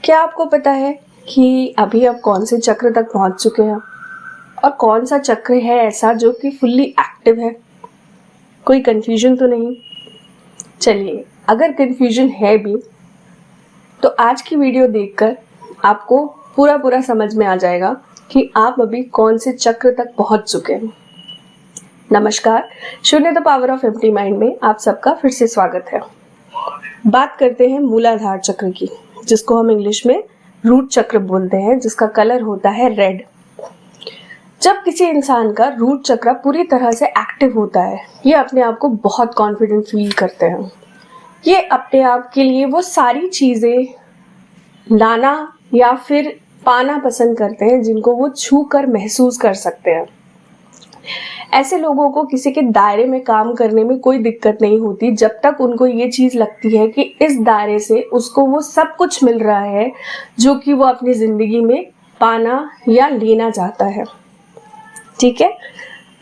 क्या आपको पता है कि अभी आप कौन से चक्र तक पहुंच चुके हैं और कौन सा चक्र है ऐसा जो कि फुल्ली एक्टिव है? कोई कंफ्यूजन तो नहीं? चलिए, अगर कंफ्यूजन है भी तो आज की वीडियो देखकर आपको पूरा समझ में आ जाएगा कि आप अभी कौन से चक्र तक पहुंच चुके हैं। नमस्कार, शून्य the power of empty mind में आप सबका फिर से स्वागत है। बात करते हैं मूलाधार चक्र की, जिसको हम इंग्लिश में रूट चक्र बोलते हैं, जिसका कलर होता है रेड। जब किसी इंसान का रूट चक्र पूरी तरह से एक्टिव होता है, ये अपने आप को बहुत कॉन्फिडेंट फील करते हैं। ये अपने आप के लिए वो सारी चीज़ें लाना या फिर पाना पसंद करते हैं जिनको वो छू कर महसूस कर सकते हैं। ऐसे लोगों को किसी के दायरे में काम करने में कोई दिक्कत नहीं होती जब तक उनको ये चीज़ लगती है कि इस दायरे से उसको वो सब कुछ मिल रहा है जो कि वो अपनी ज़िंदगी में पाना या लेना चाहता है। ठीक है,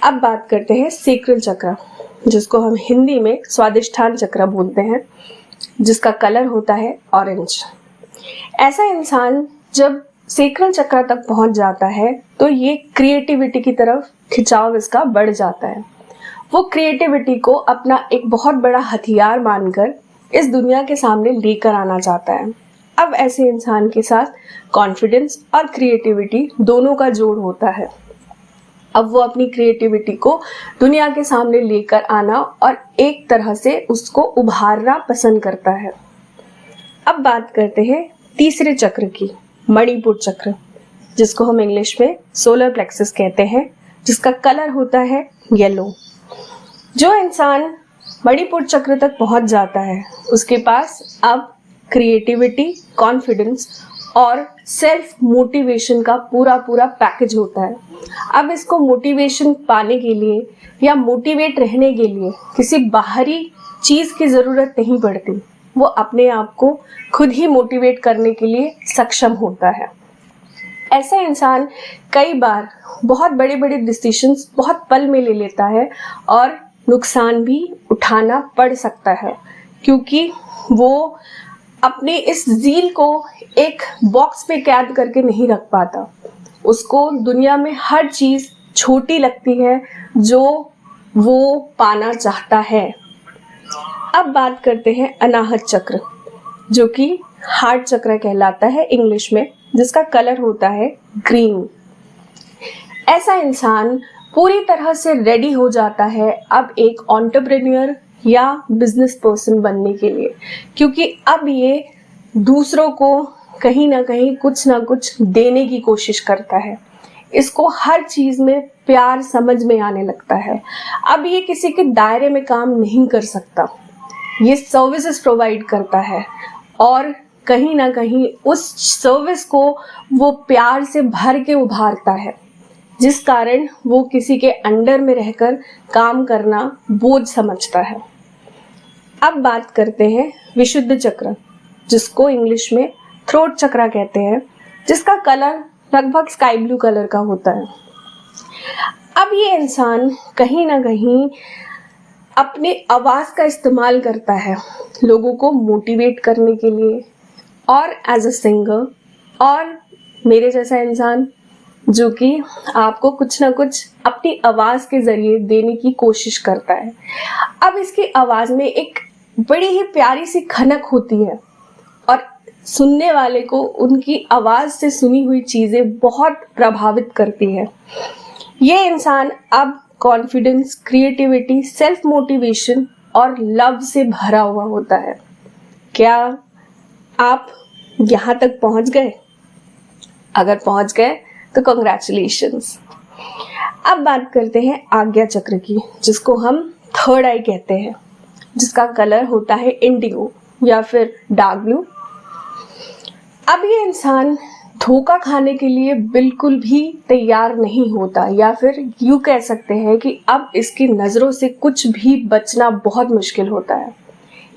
अब बात करते हैं सेक्रल चक्र, जिसको हम हिंदी में स्वादिष्ठान चक्र बोलते हैं, जिसका कलर होता है ऑरेंज। ऐसा इंसान जब सेक्रल चक्र तक पहुंच जाता है तो ये क्रिएटिविटी की तरफ खिंचाव इसका बढ़ जाता है। वो क्रिएटिविटी को अपना एक बहुत बड़ा हथियार मानकर इस दुनिया के सामने लेकर आना चाहता है। अब ऐसे इंसान के साथ कॉन्फिडेंस और क्रिएटिविटी दोनों का जोड़ होता है। अब वो अपनी क्रिएटिविटी को दुनिया के सामने लेकर आना और एक तरह से उसको उभारना पसंद करता है। अब बात करते हैं तीसरे चक्र की, मणिपुर चक्र, जिसको हम इंग्लिश में सोलर प्लेक्सस कहते हैं, जिसका कलर होता है येलो। जो इंसान मणिपुर चक्र तक पहुंच जाता है उसके पास अब क्रिएटिविटी, कॉन्फिडेंस और सेल्फ मोटिवेशन का पूरा पैकेज होता है। अब इसको मोटिवेशन पाने के लिए या मोटिवेट रहने के लिए किसी बाहरी चीज़ की ज़रूरत नहीं पड़ती। वो अपने आप को खुद ही मोटिवेट करने के लिए सक्षम होता है। ऐसा इंसान कई बार बहुत बड़े डिसीजंस बहुत पल में ले लेता है और नुकसान भी उठाना पड़ सकता है, क्योंकि वो अपने इस ज़ील को एक बॉक्स में कैद करके नहीं रख पाता। उसको दुनिया में हर चीज़ छोटी लगती है जो वो पाना चाहता है। अब बात करते हैं अनाहत चक्र, जो कि हार्ट चक्र कहलाता है इंग्लिश में, जिसका कलर होता है ग्रीन। ऐसा इंसान पूरी तरह से रेडी हो जाता है अब एक एंटरप्रेन्योर या बिजनेस पर्सन बनने के लिए, क्योंकि अब ये दूसरों को कहीं ना कहीं कुछ ना कुछ देने की कोशिश करता है। इसको हर चीज़ में प्यार समझ में आने लगता है। अब ये किसी के दायरे में काम नहीं कर सकता, ये सर्विसेज प्रोवाइड करता है और कहीं ना कहीं उस सर्विस को वो प्यार से भर के उभारता है, जिस कारण वो किसी के अंडर में रहकर काम करना बोझ समझता है। अब बात करते हैं विशुद्ध चक्र, जिसको इंग्लिश में थ्रोट चक्र कहते हैं, जिसका कलर लगभग स्काई ब्लू कलर का होता है। अब ये इंसान कहीं ना कहीं अपने आवाज़ का इस्तेमाल करता है लोगों को मोटिवेट करने के लिए और एज अ सिंगर, और मेरे जैसा इंसान जो कि आपको कुछ ना कुछ अपनी आवाज़ के ज़रिए देने की कोशिश करता है। अब इसकी आवाज़ में एक बड़ी ही प्यारी सी खनक होती है और सुनने वाले को उनकी आवाज़ से सुनी हुई चीज़ें बहुत प्रभावित करती है। ये इंसान अब कॉन्फिडेंस, क्रिएटिविटी, सेल्फ मोटिवेशन और लव से भरा हुआ होता है। क्या आप यहाँ तक पहुँच गए? अगर पहुँच गए तो कॉन्ग्रेचुलेशंस। अब बात करते हैं आज्ञा चक्र की, जिसको हम थर्ड आई कहते हैं, जिसका कलर होता है इंडिगो या फिर डार्क ब्लू। अब ये इंसान धोखा खाने के लिए बिल्कुल भी तैयार नहीं होता, या फिर यूँ कह सकते हैं कि अब इसकी नज़रों से कुछ भी बचना बहुत मुश्किल होता है।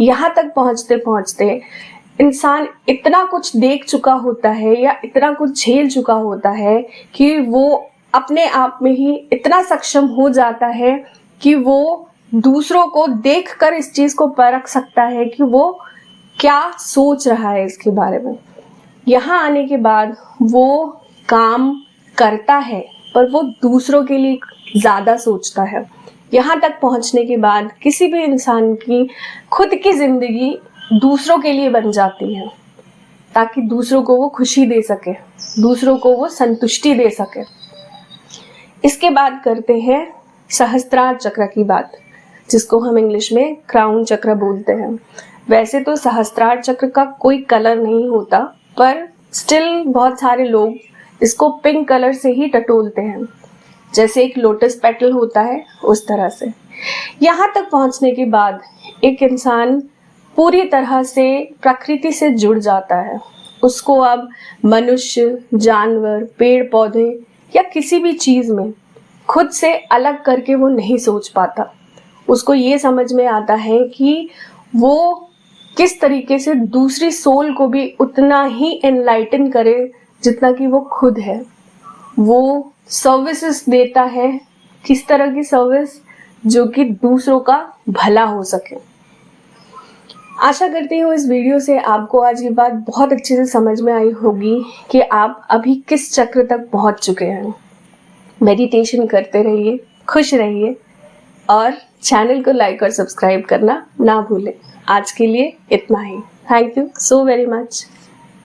यहाँ तक पहुँचते पहुँचते इंसान इतना कुछ देख चुका होता है या इतना कुछ झेल चुका होता है कि वो अपने आप में ही इतना सक्षम हो जाता है कि वो दूसरों को देखकर इस चीज़ को परख सकता है कि वो क्या सोच रहा है इसके बारे में। यहाँ आने के बाद वो काम करता है पर वो दूसरों के लिए ज़्यादा सोचता है। यहाँ तक पहुँचने के बाद किसी भी इंसान की खुद की ज़िंदगी दूसरों के लिए बन जाती है ताकि दूसरों को वो खुशी दे सके, दूसरों को वो संतुष्टि दे सके। इसके बाद करते हैं सहस्त्रार चक्र की बात, जिसको हम इंग्लिश में क्राउन चक्र बोलते हैं। वैसे तो सहस्त्रार चक्र का कोई कलर नहीं होता, पर स्टिल बहुत सारे लोग इसको पिंक कलर से ही टटोलते हैं, जैसे एक लोटस पेटल होता है उस तरह से। यहाँ तक पहुँचने के बाद एक इंसान पूरी तरह से प्रकृति से जुड़ जाता है। उसको अब मनुष्य, जानवर, पेड़ पौधे या किसी भी चीज़ में खुद से अलग करके वो नहीं सोच पाता। उसको ये समझ में आता है कि वो किस तरीके से दूसरी सोल को भी उतना ही एनलाइटन करे जितना कि वो खुद है। वो सर्विसेज देता है, किस तरह की सर्विस, जो कि दूसरों का भला हो सके। आशा करती हूँ इस वीडियो से आपको आज ये बात बहुत अच्छे से समझ में आई होगी कि आप अभी किस चक्र तक पहुँच चुके हैं। मेडिटेशन करते रहिए, खुश रहिए और चैनल को लाइक और सब्सक्राइब करना ना भूलें। आज के लिए इतना ही। Thank you so very much.